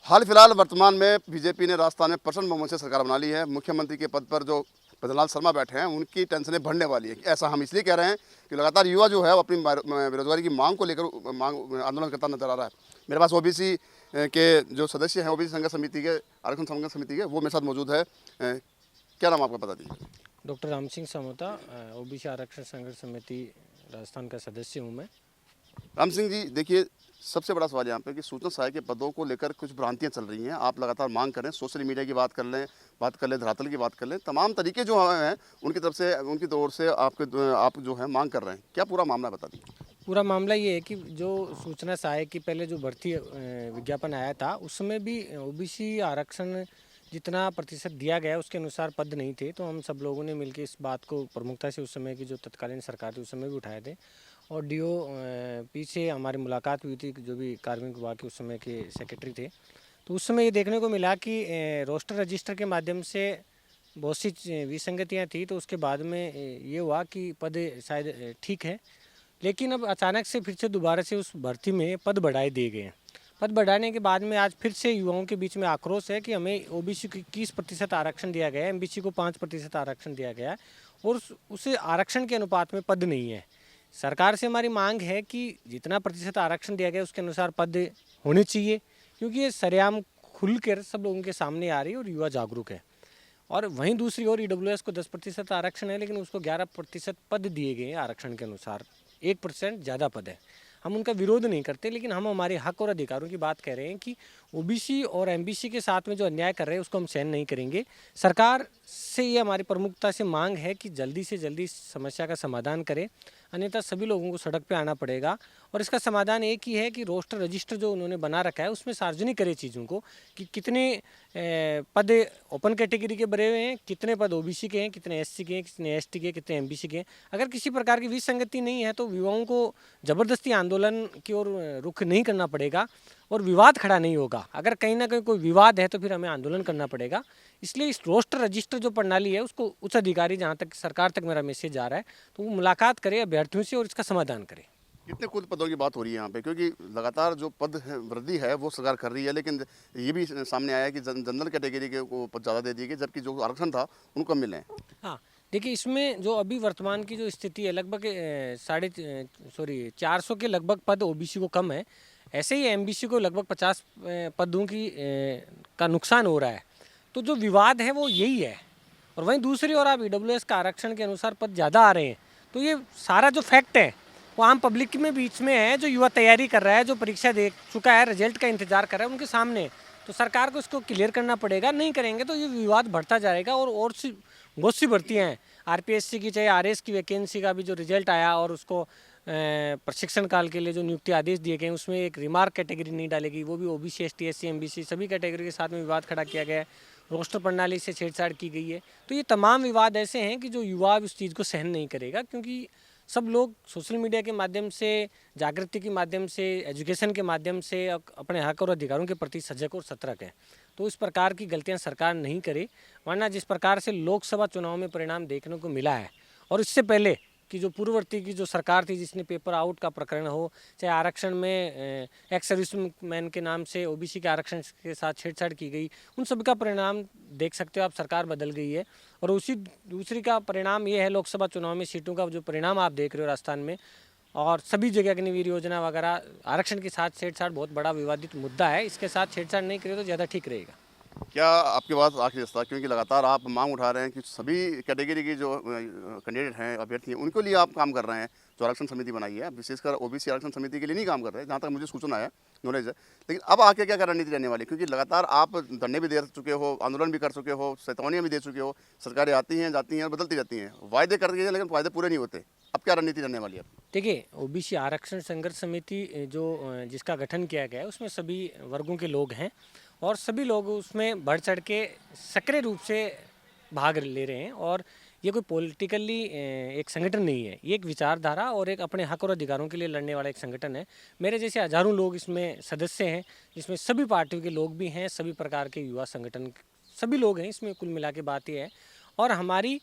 हाल फिलहाल वर्तमान में बीजेपी ने राजस्थान में प्रचंड बहुमत से सरकार बना ली है। मुख्यमंत्री के पद पर जो भजनलाल शर्मा बैठे हैं उनकी टेंशनें बढ़ने वाली है। ऐसा हम इसलिए कह रहे हैं कि लगातार युवा जो है वो अपनी बेरोजगारी की मांग को लेकर आंदोलन करता नजर आ रहा है। मेरे पास ओबीसी के जो सदस्य हैं, ओबीसी संघर्ष समिति के, आरक्षण संघर्ष समिति के, वो मेरे साथ मौजूद है। क्या नाम आपका बता दीजिए। डॉक्टर राम सिंह समोता, ओबीसी आरक्षण संघर्ष समिति राजस्थान का सदस्य हूँ मैं। राम सिंह जी, देखिए, सबसे बड़ा सवाल यहाँ पे कि सूचना सहायक के पदों को लेकर कुछ भ्रांतियाँ चल रही हैं। आप लगातार मांग करें, सोशल मीडिया की बात कर लें, धरातल की बात कर लें, तमाम तरीके जो हैं उनकी तरफ से, उनकी ओर से आप जो है मांग कर रहे हैं। क्या पूरा मामला बता दीजिए। पूरा मामला ये है कि जो सूचना सहायक की पहले जो भर्ती विज्ञापन आया था उस समय भी ओबीसी आरक्षण जितना प्रतिशत दिया गया उसके अनुसार पद नहीं थे। तो हम सब लोगों ने मिलकर इस बात को प्रमुखता से उस समय की जो तत्कालीन सरकार थी उस समय भी उठाए थे। और डीओ पी से हमारी मुलाकात हुई थी, जो भी कार्मिक विभाग के उस समय के सेक्रेटरी थे। तो उस समय ये देखने को मिला कि रोस्टर रजिस्टर के माध्यम से बहुत सी विसंगतियाँ थी। तो उसके बाद में ये हुआ कि पद शायद ठीक है, लेकिन अब अचानक से फिर से दोबारा से उस भर्ती में पद बढ़ाए दिए गए हैं। पद बढ़ाने के बाद में आज फिर से युवाओं के बीच में आक्रोश है कि हमें ओबीसी को 21% आरक्षण दिया गया है, एमबीसी को 5% आरक्षण दिया गया है और उस आरक्षण के अनुपात में पद नहीं है। सरकार से हमारी मांग है कि जितना प्रतिशत आरक्षण दिया गया उसके अनुसार पद होने चाहिए, क्योंकि ये सरेआम खुलकर सब लोगों के सामने आ रही है और युवा जागरूक है। और वहीं दूसरी ओर ईडब्ल्यूएस को 10% आरक्षण है, लेकिन उसको 11% पद दिए गए हैं आरक्षण के अनुसार। 1% ज़्यादा पद है। हम उनका विरोध नहीं करते, लेकिन हम हमारे हक और अधिकारों की बात कह रहे हैं कि ओबीसी और एमबीसी के साथ में जो अन्याय कर रहे हैं उसको हम सहन नहीं करेंगे। सरकार से ये हमारी प्रमुखता से मांग है कि जल्दी से जल्दी समस्या का समाधान करे, अन्यथा सभी लोगों को सड़क पे आना पड़ेगा। और इसका समाधान एक ही है कि रोस्टर रजिस्टर जो उन्होंने बना रखा है उसमें सार्वजनिक करे चीज़ों को, कि कितने पद ओपन कैटेगरी के भरे हुए हैं, कितने पद ओबीसी के हैं, कितने एससी के हैं, कितने एसटी के, कितने एमबीसी के हैं। अगर किसी प्रकार की विसंगति नहीं है तो युवाओं को ज़बरदस्ती आंदोलन की ओर रुख नहीं करना पड़ेगा और विवाद खड़ा नहीं होगा। अगर कहीं ना कहीं कोई विवाद है तो फिर हमें आंदोलन करना पड़ेगा। इसलिए इस रोस्टर रजिस्टर जो प्रणाली है उसको उच्च अधिकारी, जहाँ तक सरकार तक मेरा मैसेज जा रहा है, तो वो मुलाकात करे अभ्यर्थियों से और इसका समाधान करे। कितने कुल पदों की बात हो रही है यहाँ पे, क्योंकि लगातार जो पद वृद्धि है वो सरकार कर रही है, लेकिन ये भी सामने आया है कि जनरल कैटेगरी के को पद ज़्यादा दे दिए गए, जबकि जो आरक्षण था उनको कम मिले हैं। हाँ, देखिए, इसमें जो अभी वर्तमान की जो स्थिति है, लगभग 400 के लगभग पद ओबीसी को कम है। ऐसे ही एमबीसी को लगभग 50 पदों की का नुकसान हो रहा है। तो जो विवाद है वो यही है। और वहीं दूसरी ओर आप ईडब्ल्यूएस का आरक्षण के अनुसार पद ज़्यादा आ रहे हैं। तो ये सारा जो फैक्ट है वो आम पब्लिक में बीच में है, जो युवा तैयारी कर रहा है, जो परीक्षा दे चुका है, रिजल्ट का इंतजार कर रहा है, उनके सामने है। तो सरकार को इसको क्लियर करना पड़ेगा। नहीं करेंगे तो ये विवाद बढ़ता जाएगा और सी बहुत सी भर्तियाँ हैं। आरपीएससी की, चाहे आरएस की वैकेंसी का भी जो रिजल्ट आया और उसको प्रशिक्षण काल के लिए जो नियुक्ति आदेश दिए गए उसमें एक रिमार्क कैटेगरी नहीं डालेगी, वो भी ओबीसी, एसटी, एससी, एमबीसी सभी कैटेगरी के साथ में विवाद खड़ा किया गया है। रोस्टर प्रणाली से छेड़छाड़ की गई है। तो ये तमाम विवाद ऐसे हैं कि जो युवा उस चीज़ को सहन नहीं करेगा, क्योंकि सब लोग सोशल मीडिया के माध्यम से, जागृति के माध्यम से, एजुकेशन के माध्यम से अपने हक और अधिकारों के प्रति सजग और सतर्क हैं। तो इस प्रकार की गलतियां सरकार नहीं करे, वरना जिस प्रकार से लोकसभा चुनाव में परिणाम देखने को मिला है, और इससे पहले कि जो पूर्ववर्ती की जो सरकार थी जिसने पेपर आउट का प्रकरण हो, चाहे आरक्षण में एक्स सर्विसमैन के नाम से ओबीसी के आरक्षण के साथ छेड़छाड़ की गई, उन सभी का परिणाम देख सकते हो आप। सरकार बदल गई है। और उसी दूसरी का परिणाम ये है, लोकसभा चुनाव में सीटों का जो परिणाम आप देख रहे हो राजस्थान में, और सभी जगह अग्निवीर योजना वगैरह आरक्षण के साथ छेड़छाड़ बहुत बड़ा विवादित मुद्दा है। इसके साथ छेड़छाड़ नहीं करे तो ज़्यादा ठीक रहेगा। क्या आपके पास आखिरी रास्ता, क्योंकि लगातार आप मांग उठा रहे हैं कि सभी कैटेगरी के जो कैंडिडेट हैं, अभ्यर्थी हैं, उनके लिए आप काम कर रहे हैं। जो आरक्षण समिति बनाई है, विशेषकर ओबीसी आरक्षण समिति के लिए नहीं काम कर रहे हैं, जहाँ तक मुझे सूचना है, नॉलेज है। लेकिन अब आगे क्या रणनीति रहने वाली, क्योंकि लगातार आप धरने भी दे चुके हो, आंदोलन भी कर चुके हो, चेतावनियाँ भी दे चुके हो, सरकारें आती हैं, जाती हैं, बदलती जाती हैं, वायदे करती हैं, लेकिन वायदे पूरे नहीं होते। अब क्या रणनीति रहने वाली है? देखिए, ओबीसी आरक्षण संघर्ष समिति जिसका गठन किया गया है उसमें सभी वर्गों के लोग हैं और सभी लोग उसमें बढ़ चढ़ के सक्रिय रूप से भाग ले रहे हैं। और ये कोई पॉलिटिकली एक संगठन नहीं है, ये एक विचारधारा और एक अपने हक और अधिकारों के लिए लड़ने वाला एक संगठन है। मेरे जैसे हजारों लोग इसमें सदस्य हैं, जिसमें सभी पार्टियों के लोग भी हैं, सभी प्रकार के युवा संगठन सभी लोग हैं इसमें। कुल मिला के बात ये है। और हमारी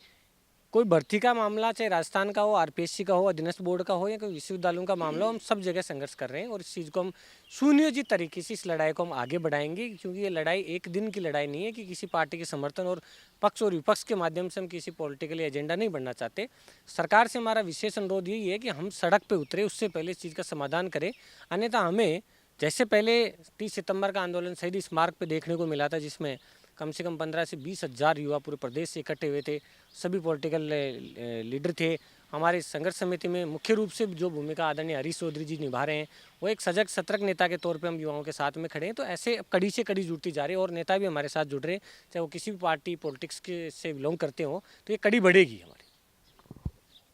कोई भर्ती का मामला चाहे राजस्थान का हो, आरपीएससी का हो, अधीनस्थ बोर्ड का हो या कोई विश्वविद्यालयों का मामला हो, हम सब जगह संघर्ष कर रहे हैं और इस चीज़ को हम सुनियोजित तरीके से इस लड़ाई को हम आगे बढ़ाएंगे, क्योंकि ये लड़ाई एक दिन की लड़ाई नहीं है कि किसी पार्टी के समर्थन और पक्ष और विपक्ष के माध्यम से हम किसी पॉलिटिकल एजेंडा नहीं बनना चाहते। सरकार से हमारा विशेष अनुरोध यही है कि हम सड़क पर उतरे, उससे पहले इस चीज़ का समाधान करें। अन्यथा हमें जैसे पहले 30 सितंबर का आंदोलन शहीद स्मारक पे देखने को मिला था, जिसमें कम से कम 15 से 20 हज़ार युवा पूरे प्रदेश से इकट्ठे हुए थे, सभी पॉलिटिकल लीडर थे। हमारे संघर्ष समिति में मुख्य रूप से जो भूमिका आदरणीय हरीश चौधरी जी निभा रहे हैं, वो एक सजग सतर्क नेता के तौर पे हम युवाओं के साथ में खड़े हैं। तो ऐसे अब कड़ी से कड़ी जुड़ती जा रही है और नेता भी हमारे साथ जुड़ रहे हैं, चाहे वो किसी भी पार्टी पॉलिटिक्स के से बिलोंग करते हो, तो ये कड़ी बढ़ेगी हमारी।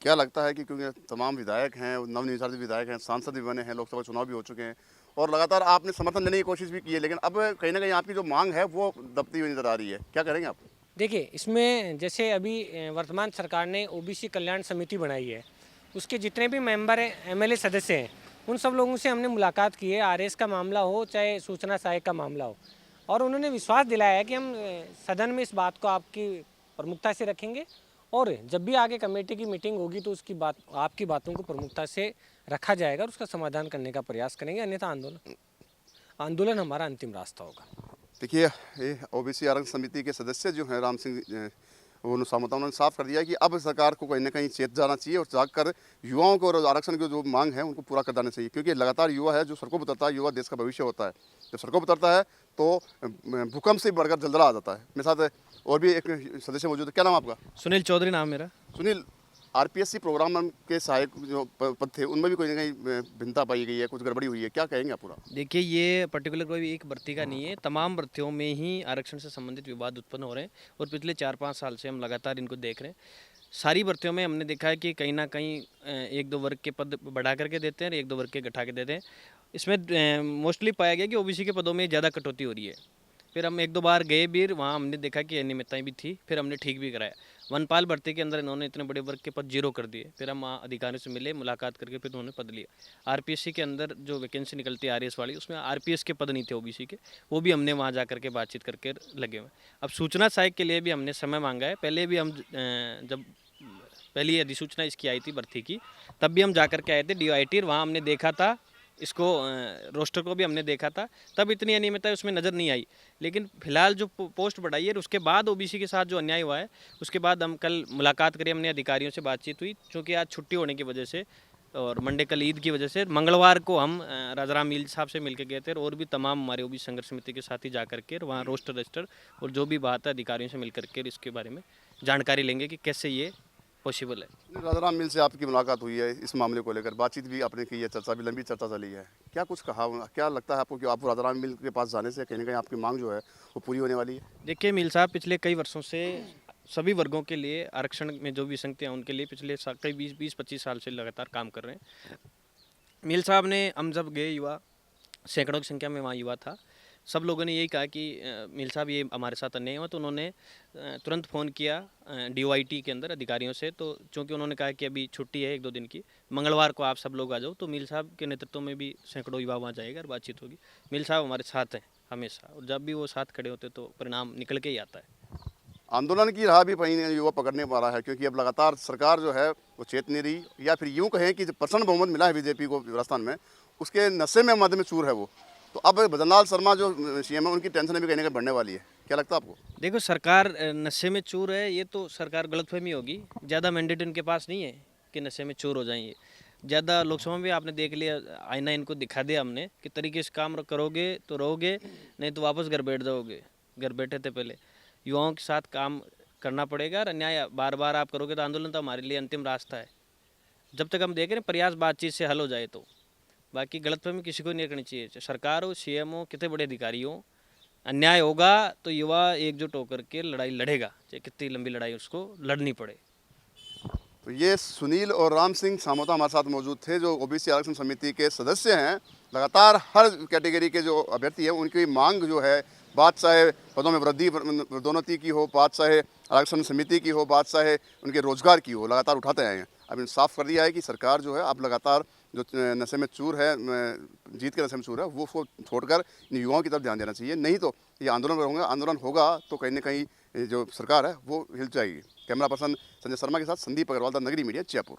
क्या लगता है कि क्योंकि तमाम विधायक हैं, नवनिर्वाचित विधायक हैं, सांसद भी बने हैं, लोकसभा चुनाव भी हो चुके हैं और लगातार आपने समर्थन लेने की कोशिश भी की है, लेकिन अब कहीं ना कहीं आपकी जो मांग है वो दबती हुई नजर आ रही है, क्या करेंगे आप? देखिए, इसमें जैसे अभी वर्तमान सरकार ने ओबीसी कल्याण समिति बनाई है, उसके जितने भी मेंबर हैं, एमएलए सदस्य हैं, उन सब लोगों से हमने मुलाकात की है, आरएस का मामला हो चाहे सूचना सहायक का मामला हो, और उन्होंने विश्वास दिलाया है कि हम सदन में इस बात को आपकी प्रमुखता से रखेंगे और जब भी आगे कमेटी की मीटिंग होगी तो उसकी बात, आपकी बातों को प्रमुखता से रखा जाएगा और उसका समाधान करने का प्रयास करेंगे। अन्यथा आंदोलन हमारा अंतिम रास्ता होगा। देखिए, ये ओबीसी आरक्षण समिति के सदस्य जो हैं राम सिंह उन्होंने साफ कर दिया है कि अब सरकार को कहीं ना कहीं चेत जाना चाहिए और जाकर युवाओं को और आरक्षण की जो मांग है उनको पूरा कर देना चाहिए, क्योंकि लगातार युवा है जो सड़कों पर उतरता है, युवा देश का भविष्य होता है। जब सड़कों पर उतरता है तो भूकंप से बढ़कर जलजला आ जाता है। मेरे साथ और भी एक सदस्य मौजूद है। क्या नाम आपका? सुनील चौधरी नाम मेरा। सुनील, आरपीएससी प्रोग्राम के सहायक जो पद थे उनमें भी कोई ना कहीं भिन्नता पाई गई है, कुछ गड़बड़ी हुई है, क्या कहेंगे आप पूरा? देखिए, ये पर्टिकुलर कोई एक भर्ती का नहीं है, तमाम भर्तियों में ही आरक्षण से संबंधित विवाद उत्पन्न हो रहे हैं और पिछले 4-5 साल से हम लगातार इनको देख रहे हैं। सारी भर्तियों में हमने देखा है कि कहीं ना कहीं 1-2 वर्ग के पद बढ़ा करके देते हैं और 1-2 वर्ग के घटा के देते हैं। इसमें मोस्टली पाया गया कि ओबीसी के पदों में ज़्यादा कटौती हो रही है। फिर हम 1-2 बार गए भी, वहाँ हमने देखा कि अनियमितताएं भी थी, फिर हमने ठीक भी कराया। वनपाल भर्ती के अंदर इन्होंने इतने बड़े वर्ग के पद 0 कर दिए, फिर हम वहाँ अधिकारियों से मिले, मुलाकात करके फिर उन्होंने पद लिया। आरपीएससी के अंदर जो वैकेंसी निकलती है आरएस वाली, उसमें आरपीएस के पद नहीं थे ओबीसी के, वो भी हमने वहाँ जा करके बातचीत करके लगे हुए। अब सूचना सहायक के लिए भी हमने समय मांगा है। पहले भी हम जब पहली अधिसूचना इसकी आई थी भर्ती की, तब भी हम जा करके आए थे DIT, वहाँ हमने देखा था इसको, रोस्टर को भी हमने देखा था, तब इतनी अनियमितता उसमें नज़र नहीं आई। लेकिन फिलहाल जो पोस्ट बढ़ाई है उसके बाद ओबीसी के साथ जो अन्याय हुआ है, उसके बाद हम कल मुलाकात करी, हमने अधिकारियों से बातचीत हुई। चूँकि आज छुट्टी होने की वजह से और मंडे कल ईद की वजह से मंगलवार को हम राजाराम मील साहब से मिलकर गए थे और भी तमाम हमारे ओबीसी संघर्ष समिति के साथ ही जा करके वहाँ रोस्टर रजिस्टर और जो भी बात है अधिकारियों से मिल करके इसके बारे में जानकारी लेंगे कि कैसे ये पॉसिबल है। राजाराम मिल से आपकी मुलाकात हुई है, इस मामले को लेकर बातचीत भी आपने की है, चर्चा भी, लंबी चर्चा चली है, क्या कुछ कहा? क्या लगता है आपको कि आप राजाराम मिल के पास जाने से कहीं ना कहीं आपकी मांग जो है वो पूरी होने वाली है? देखिए, मिल साहब पिछले कई वर्षों से सभी वर्गों के लिए आरक्षण में जो भी संगतियाँ उनके लिए पिछले कई 20-25 साल से लगातार काम कर रहे हैं। मिल साहब ने, हम जब गए युवा, सैकड़ों की संख्या में वहाँ युवा था, सब लोगों ने यही कहा कि मिल साहब ये हमारे साथ अन्याय हुआ, तो उन्होंने तुरंत फ़ोन किया DIT के अंदर अधिकारियों से। तो चूँकि उन्होंने कहा कि अभी छुट्टी है 1-2 दिन की, मंगलवार को आप सब लोग आ जाओ, तो मिल साहब के नेतृत्व में भी सैकड़ों युवा वहाँ जाएगा और बातचीत होगी। मिल साहब हमारे साथ हैं हमेशा, और जब भी वो साथ खड़े होते तो परिणाम निकल के ही आता है। आंदोलन की राह भी कहीं युवा पकड़ नहीं पा रहा है, क्योंकि अब लगातार सरकार जो है वो चेत नहीं रही, या फिर यूँ कहें कि जो प्रचंड बहुमत मिला है बीजेपी को राजस्थान में, उसके नशे में मध्य में चूर है वो। तो अब भजनलाल शर्मा जो CM है उनकी टेंशन भी कहीं ना कहीं बढ़ने वाली है, क्या लगता है आपको? देखो, सरकार नशे में चूर है, ये तो सरकार गलतफहमी होगी। ज़्यादा मैंडेट इनके पास नहीं है कि नशे में चूर हो जाएंगे। ज़्यादा लोकसभा में आपने देख लिया, आईना इनको दिखा दिया हमने कि तरीके से काम करोगे तो रहोगे, नहीं तो वापस घर बैठ जाओगे। घर बैठे थे पहले, युवाओं के साथ काम करना पड़ेगा और अन्याय बार बार आप करोगे तो आंदोलन तो हमारे लिए अंतिम रास्ता है। जब तक हम देख रहे हैं प्रयास बातचीत से हल हो जाए, तो बाकी गलतफहमी किसी को नहीं करनी चाहिए। सरकार हो, CM हो, कितने बड़े अधिकारी हो, अन्याय होगा तो युवा एकजुट होकर के लड़ाई लड़ेगा, चाहे कितनी लंबी लड़ाई उसको लड़नी पड़े। तो ये सुनील और राम सिंह सामोता हमारे साथ मौजूद थे, जो ओबीसी आरक्षण समिति के सदस्य हैं। लगातार हर कैटेगरी के जो अभ्यर्थी हैं उनकी मांग जो है, बात चाहे पदों में वृद्धि पदोन्नति की हो, बात चाहे आरक्षण समिति की हो, बात चाहे उनके रोजगार की हो, लगातार उठाते आए हैं। अब साफ कर दिया है कि सरकार जो है अब लगातार जो नशे में चूर है, जीत के नशे में चूर है, वो छोड़कर इन युवाओं की तरफ ध्यान देना चाहिए। नहीं तो ये आंदोलन होगा तो कहीं ना कहीं जो सरकार है वो हिल जाएगी। कैमरा पर्सन संजय शर्मा के साथ संदीप अग्रवाल, द नगरी मीडिया, जयपुर।